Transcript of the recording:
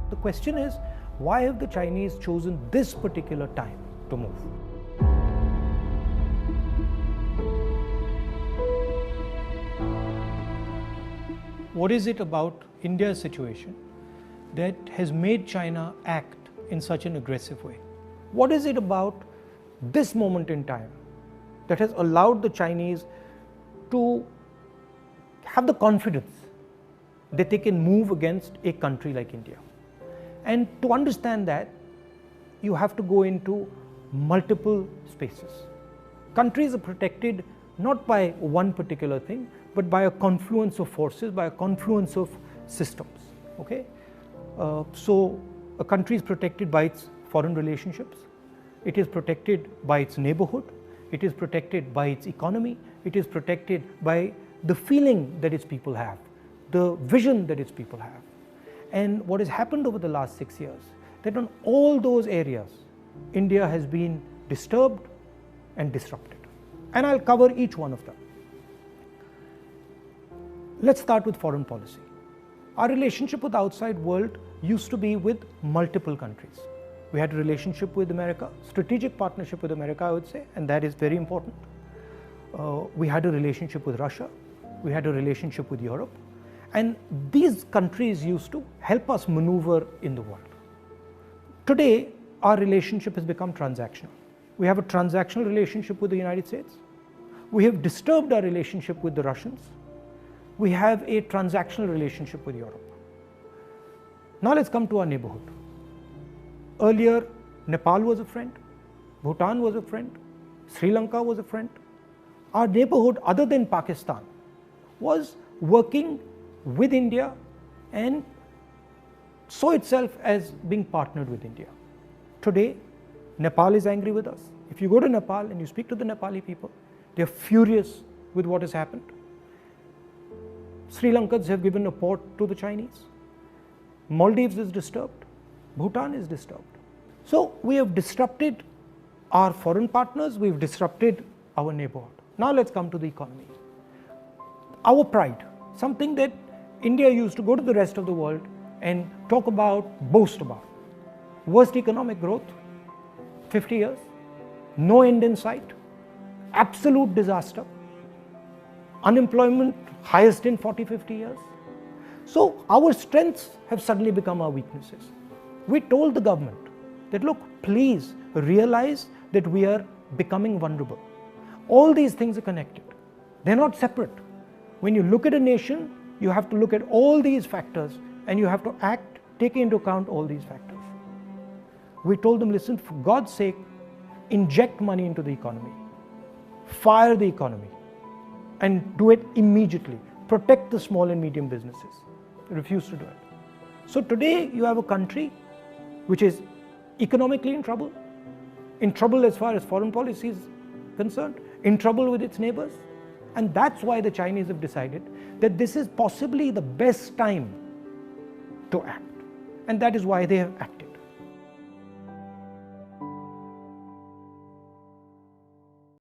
The question is, why have the Chinese chosen this particular time to move? What is it about India's situation that has made China act in such an aggressive way? What is it about this moment in time that has allowed the Chinese to have the confidence that they can move against a country like India? And to understand that, you have to go into multiple spaces. Countries are protected not by one particular thing, but by a confluence of forces, by a confluence of systems. Okay? So a country is protected by its foreign relationships, it is protected by its neighborhood, it is protected by its economy, it is protected by the feeling that its people have, the vision that its people have. And what has happened over the last 6 years, that on all those areas, India has been disturbed and disrupted. And I'll cover each one of them. Let's start with foreign policy. Our relationship with the outside world used to be with multiple countries. We had a relationship with America, strategic partnership with America, I would say, and that is very important. We had a relationship with Russia, we had a relationship with Europe, and these countries used to help us maneuver in the world. Today, our relationship has become transactional. We have a transactional relationship with the United States. We have disturbed our relationship with the Russians. We have a transactional relationship with Europe. Now let's come to our neighborhood. Earlier, Nepal was a friend, Bhutan was a friend, Sri Lanka was a friend. Our neighborhood, other than Pakistan, was working with India and saw itself as being partnered with India. Today, Nepal is angry with us. If you go to Nepal and you speak to the Nepali people, they are furious with what has happened. Sri Lankans have given a port to the Chinese. Maldives is disturbed. Bhutan is disturbed. So we have disrupted our foreign partners, we've disrupted our neighborhood. Now let's come to the economy. Our pride, something that India used to go to the rest of the world and talk about, boast about. Worst economic growth, 50 years, no end in sight, absolute disaster, unemployment highest in 40-50 years. So our strengths have suddenly become our weaknesses. We told the government that, look, please realize that we are becoming vulnerable. All these things are connected. They're not separate. When you look at a nation, you have to look at all these factors and you have to act, taking into account all these factors. We told them, listen, for God's sake, inject money into the economy, fire the economy, and do it immediately. Protect the small and medium businesses. They refused to do it. So today you have a country which is economically in trouble as far as foreign policy is concerned, in trouble with its neighbors. And that's why the Chinese have decided that this is possibly the best time to act. And that is why they have acted.